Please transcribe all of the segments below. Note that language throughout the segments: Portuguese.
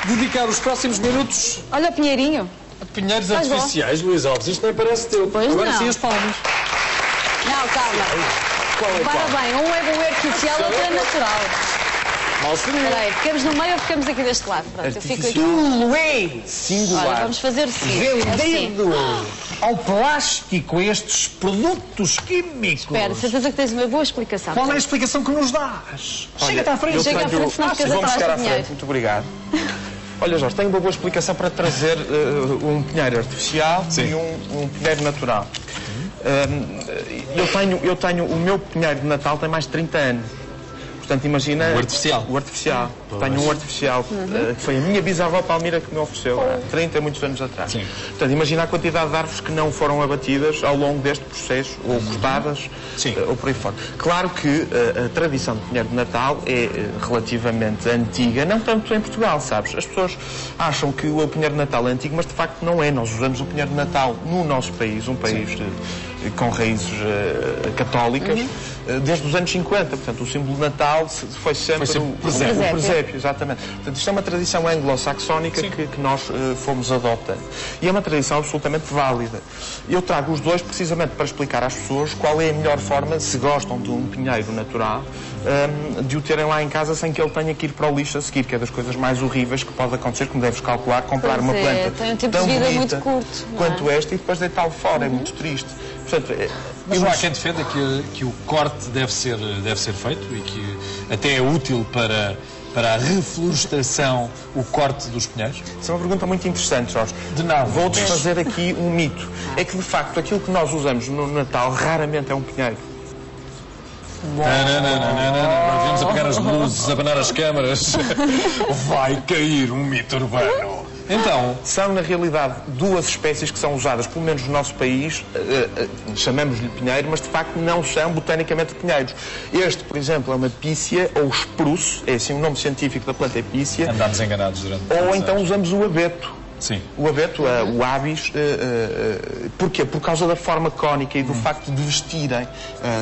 dedicar os próximos minutos... Olha o pinheirinho. A pinheiros artificiais, Luís Alves. Isto nem parece teu. Pois agora não. sim as palmas. Não, calma. Qual é qual? Para bem, um é artificial, outro é natural. Mal seria. Espera aí, ficamos no meio ou ficamos aqui deste lado? Pronto, eu fico aqui. Tudo é singular. Olha, vamos fazer o seguinte. Vendido ao plástico estes produtos químicos. Espera, certeza que tens uma boa explicação. Qual é a explicação que nos dás? Chega-te à frente. Chega à frente, senão ficas Vamos atrás chegar do à frente, pinheiro. muito obrigado. Olha, Jorge, tenho uma boa explicação para trazer um pinheiro artificial e um pinheiro natural. Eu tenho o meu pinheiro de Natal tem mais de 30 anos. Portanto, imagina... O artificial. O artificial. Tenho um artificial, que foi a minha bisavó Palmira que me ofereceu, há 30 e muitos anos atrás. Sim. Portanto, imagina a quantidade de árvores que não foram abatidas ao longo deste processo, ou cortadas, ou por aí fora. Claro que a tradição de pinheiro de Natal é relativamente antiga, não tanto em Portugal, sabes? As pessoas acham que o pinheiro de Natal é antigo, mas de facto não é. Nós usamos o pinheiro de Natal no nosso país, um país com raízes católicas, desde os anos 50. Portanto, o símbolo de Natal foi sempre o presépio, exatamente. Portanto, isto é uma tradição anglo-saxónica que nós fomos adotando. E é uma tradição absolutamente válida. Eu trago os dois precisamente para explicar às pessoas qual é a melhor forma, se gostam de um pinheiro natural, de o terem lá em casa sem que ele tenha que ir para o lixo a seguir, que é das coisas mais horríveis que pode acontecer, como deves calcular, comprar uma planta tem um tempo tão de vida bonita muito curto, quanto esta e depois deitá-lo fora. É muito triste. Portanto, Mas não há quem defenda que o corte deve ser feito e que até é útil para a reflorestação o corte dos pinheiros? Isso é uma pergunta muito interessante, Jorge. De nada. Vou desfazer aqui um mito. É que, de facto, aquilo que nós usamos no Natal raramente é um pinheiro. Não. Nós viemos a pegar as luzes, a abanar as câmaras. Vai cair um mito urbano. Então, são, na realidade, duas espécies que são usadas, pelo menos no nosso país, chamamos-lhe pinheiro, mas de facto não são botanicamente pinheiros. Este, por exemplo, é uma pícia, ou spruce, é assim o nome científico da planta é pícia. Andámos enganados durante ou então usamos o abeto. Sim. O abeto, o Abies, porquê? Por causa da forma cónica e do facto de vestirem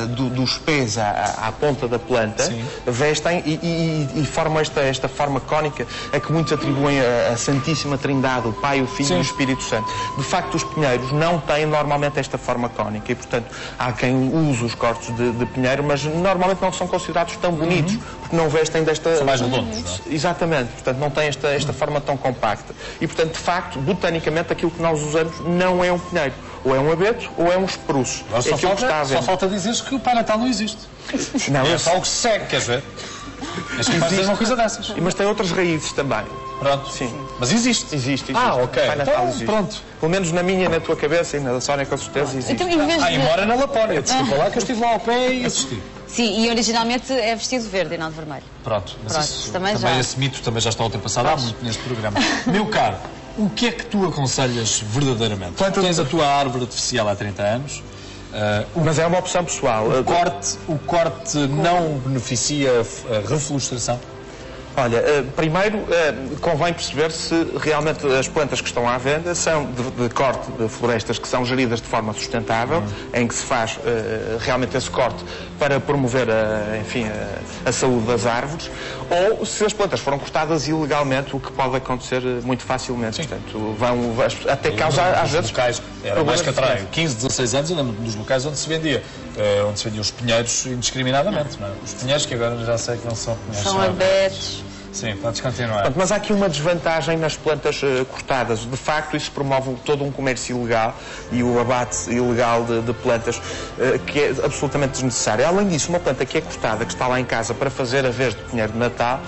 dos pés à ponta da planta, vestem e formam esta forma cónica a que muitos atribuem a Santíssima Trindade, o Pai, o Filho e o Espírito Santo. De facto, os pinheiros não têm normalmente esta forma cónica e, portanto, há quem use os cortes de pinheiro, mas normalmente não são considerados tão bonitos, porque não vestem desta... São mais redondos, não é? Exatamente, portanto, não têm esta forma tão compacta. E, portanto, de facto, botanicamente, aquilo que nós usamos não é um pinheiro. Ou é um abeto ou é um espruço. É só falta dizeres que o Pai Natal não existe. Não, é só o que se segue, queres ver? És capaz de dizer uma coisa dessas. Mas tem outras raízes também. Pronto. Sim. Mas existe. Existe. Ok. Pai Natal Então, existe. pronto. Pelo menos na minha, na tua cabeça e na da Sónia, com certeza existe. Então, em vez de... E mora na Lapónia. Desculpa lá que eu estive lá ao pé e assisti. Sim, e originalmente é vestido verde e não de vermelho. Pronto. Mas Pronto, isso, também já. esse mito também já está ultrapassado há muito neste programa. Meu caro, o que é que tu aconselhas verdadeiramente? Tu tens a tua árvore artificial há 30 anos. Mas é uma opção pessoal. O corte não beneficia a reflorestação? Olha, primeiro convém perceber se realmente as plantas que estão à venda são de corte de florestas que são geridas de forma sustentável, em que se faz realmente esse corte para promover a saúde das árvores, ou se as plantas foram cortadas ilegalmente, o que pode acontecer muito facilmente. Portanto, vão até causar às vezes... Locais, era mais que atraio. 15, 16 anos, eu lembro dos locais onde se vendiam os pinheiros indiscriminadamente. Não é? Os pinheiros que agora já sei que não são pinheiros. São abetos. Sim, podes continuar. Mas há aqui uma desvantagem nas plantas cortadas. De facto, isso promove todo um comércio ilegal e o abate ilegal de plantas que é absolutamente desnecessário. Além disso, uma planta que é cortada, que está lá em casa para fazer a vez de pinheiro de Natal,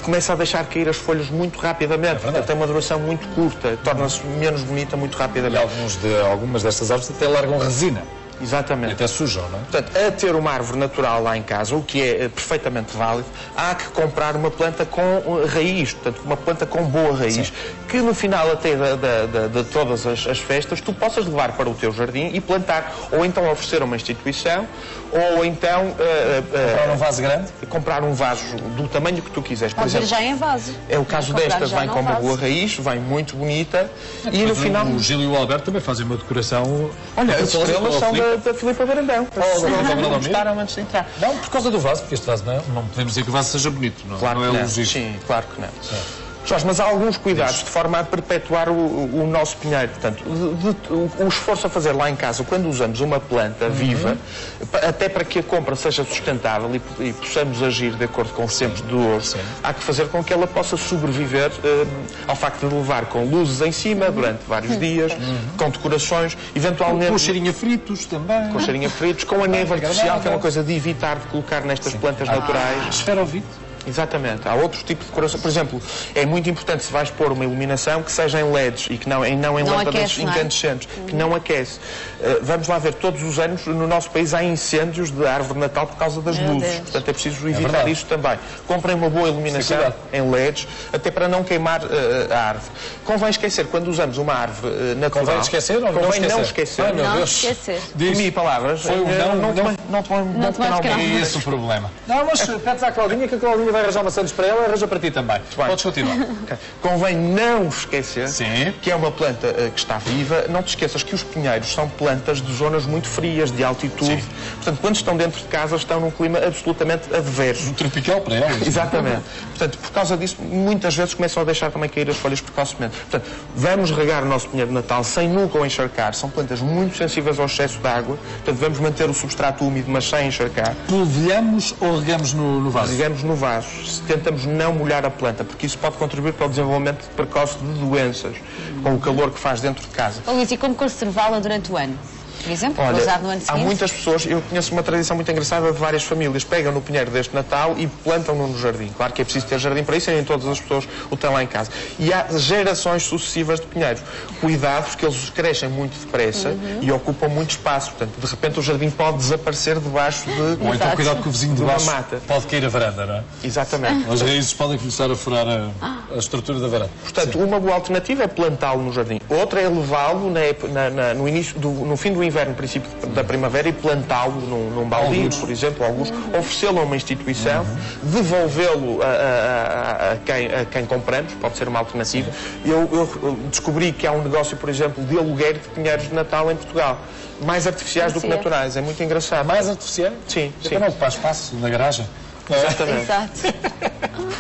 começa a deixar cair as folhas muito rapidamente. Tem uma duração muito curta, torna-se menos bonita muito rapidamente. E algumas destas árvores até largam resina. Exatamente. E até sujam, não é? Portanto, a ter uma árvore natural lá em casa, o que é perfeitamente válido, há que comprar uma planta com raiz, portanto, uma planta com boa raiz, que no final até de todas as festas tu possas levar para o teu jardim e plantar, ou então oferecer a uma instituição, ou então... comprar um vaso grande? Comprar um vaso do tamanho que tu quiseres. Por exemplo, já em vaso. É o caso desta, vem com uma boa raiz, vem muito bonita, e no final... O Gil e o Alberto também fazem uma decoração... Olha, as estrelas são da Filipa Brandão. Não Gostaram antes de entrar. Não, por causa do vaso, porque este vaso não podemos dizer que o vaso seja bonito, não, Claro não é que não. elogio. Sim, claro que não. Jorge, mas há alguns cuidados de forma a perpetuar o nosso pinheiro. Portanto, o esforço a fazer lá em casa, quando usamos uma planta viva, até para que a compra seja sustentável e possamos agir de acordo com os tempos de hoje, há que fazer com que ela possa sobreviver ao facto de levar com luzes em cima durante vários dias, com decorações, eventualmente... Com cheirinho a fritos também. Com cheirinho a fritos, com a neve artificial, que é uma coisa de evitar de colocar nestas plantas naturais. Esferovite. Exatamente. Há outro tipo de decoração. Por exemplo, é muito importante, se vais pôr uma iluminação, que seja em LEDs e que não em lâmpadas incandescentes, que não aquece. Vamos lá ver, todos os anos no nosso país há incêndios de árvore de Natal por causa das luzes. Portanto, é preciso evitar isso também. Comprem uma boa iluminação em LEDs, até para não queimar a árvore. Convém esquecer, quando usamos uma árvore natural... Convém esquecer ou não esquecer? Não esquecer. Ai, meu Não Deus. esquecer. Comi palavras. Foi um Não te É esse o problema. Não, mas pedes à Claudinha que a Claudinha vai arranjar maçãs para ela e arranja para ti também. Podes continuar. Okay. Convém não esquecer Sim. que é uma planta que está viva. Não te esqueças que os pinheiros são plantas de zonas muito frias, de altitude. Sim. Portanto, quando estão dentro de casa, estão num clima absolutamente adverso. Tropical para elas. Exatamente. Portanto, por causa disso, muitas vezes começam a deixar também cair as folhas precocemente. Portanto, vamos regar o nosso pinheiro de Natal sem nunca o encharcar. São plantas muito sensíveis ao excesso de água. Portanto, vamos manter o substrato úmido, mas sem encharcar. Polvilhamos ou regamos no vaso? Regamos no vaso. Tentamos não molhar a planta, porque isso pode contribuir para o desenvolvimento precoce de doenças, com o calor que faz dentro de casa. Luís, e como conservá-la durante o ano? Por exemplo, Olha, usar no ano há seguinte? muitas pessoas, eu conheço uma tradição muito engraçada de várias famílias, pegam no pinheiro deste Natal e plantam-no no jardim. Claro que é preciso ter jardim para isso, e nem todas as pessoas o têm lá em casa. E há gerações sucessivas de pinheiros. Cuidado, porque eles crescem muito depressa e ocupam muito espaço. Portanto, de repente o jardim pode desaparecer debaixo de Ou então cuidado que o vizinho de uma baixo mata. pode cair a varanda, não é? Exatamente. As raízes podem começar a furar a estrutura da varanda. Portanto, uma boa alternativa é plantá-lo no jardim. Outra é levá-lo no fim do inverno, princípio da primavera, e plantá-lo num baldio, por exemplo, alguns, oferecê-lo a uma instituição, devolvê-lo a quem compramos, pode ser uma alternativa. Eu descobri que há um negócio, por exemplo, de aluguer de pinheiros de Natal em Portugal, mais artificiais do que naturais. É muito engraçado. Mais artificial? Sim, sim. Então não ocupa espaço na garagem? Exatamente. Exato.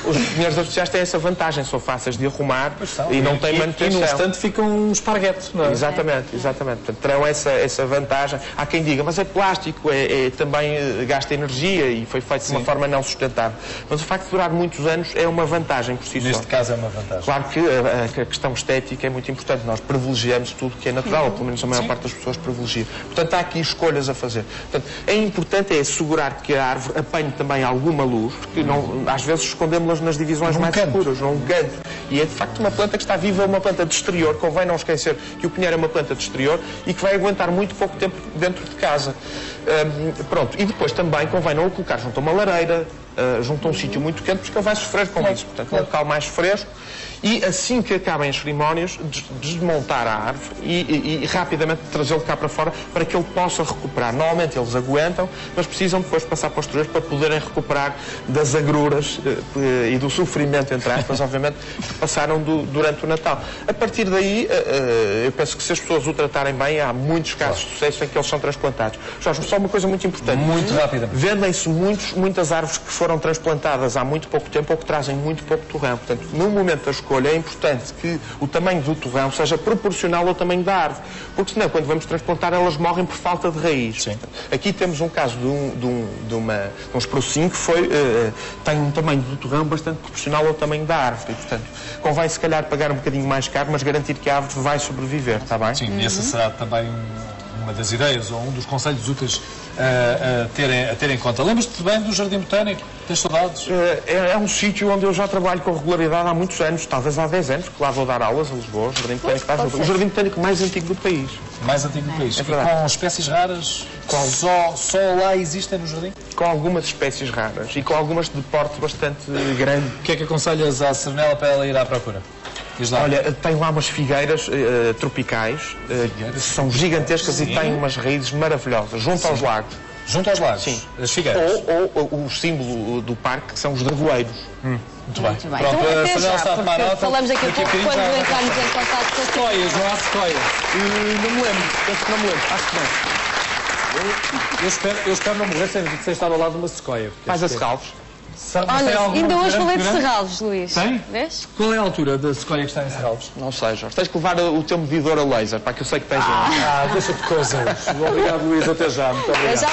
Os pinheiros artificiais têm essa vantagem, são fáceis de arrumar e não têm E manutenção. no instante fica um esparguete, não é? Exatamente. Portanto, terão essa vantagem. Há quem diga, mas é plástico, também gasta energia e foi feito de uma forma não sustentável. Mas o facto de durar muitos anos é uma vantagem por si só. Neste caso é uma vantagem. Claro que a questão estética é muito importante. Nós privilegiamos tudo que é natural, ou pelo menos a maior parte das pessoas privilegia. Portanto, há aqui escolhas a fazer. Portanto, é importante assegurar que a árvore apanhe também alguma luz, porque às vezes escondemos-las nas divisões mais escuras, num canto. E é de facto uma planta que está viva, uma planta de exterior. Convém não esquecer que o pinheiro é uma planta de exterior e que vai aguentar muito pouco tempo dentro de casa. Pronto. E depois também convém não o colocar junto a uma lareira, junto a um sítio muito quente, porque ele vai sofrer com isso. Portanto, um local mais fresco. E assim que acabem as cerimónias, desmontar a árvore e rapidamente trazê-lo cá para fora para que ele possa recuperar. Normalmente eles aguentam, mas precisam depois passar para os exteriores para poderem recuperar das agruras e do sofrimento, entre aspas, obviamente, que passaram durante o Natal. A partir daí, eu penso que se as pessoas o tratarem bem, há muitos casos de sucesso em que eles são transplantados. Jorge, só uma coisa muito importante. Muito rápida. Vendem-se muitas árvores que foram transplantadas há muito pouco tempo ou que trazem muito pouco torrão. Portanto, no momento da escolha, é importante que o tamanho do torrão seja proporcional ao tamanho da árvore, porque senão, quando vamos transplantar, elas morrem por falta de raiz. Sim. Aqui temos um caso de um esprucinho que tem um tamanho do torrão bastante proporcional ao tamanho da árvore e, portanto, convém se calhar pagar um bocadinho mais caro, mas garantir que a árvore vai sobreviver, está bem? Sim, essa será também uma das ideias ou um dos conselhos úteis a ter em conta. Lembras-te bem do Jardim Botânico? Tens saudades? É um sítio onde eu já trabalho com regularidade há muitos anos, talvez há 10 anos, porque lá vou dar aulas a Lisboa. O Jardim Botânico está o Jardim Botânico mais antigo do país. Mais antigo do país. É E verdade. com espécies raras, só lá existem no jardim? Com algumas espécies raras e com algumas de porte bastante grande. O que é que aconselhas à Serenela para ela ir à procura? Diz lá. Olha, tem lá umas figueiras tropicais, são gigantescas e têm umas raízes maravilhosas, junto aos lagos. Junto aos lagos? Sim. As figueiras? Ou o símbolo do parque, que são os dragoeiros. Muito bem. Muito bem. Pronto, Então, a até Serenela já, está a tomar porque nota. falamos daqui a pouco bocadinho quando já- entrarmos em contato com a Sequoias, não há sequoias. Não me lembro, penso que não me lembro, acho que não. Eu espero não morrer sem estar ao lado de uma sequoia. Mais a Serralves. Olha, ainda hoje falei de Serralves, Luís. Tem? Vês? Qual é a altura da sequoia que está em Serralves? Não sei, Jorge. Tens que levar o teu medidor a laser, para que eu sei que tens Deixa de coisas. Obrigado, Luís. Até já. Muito obrigado.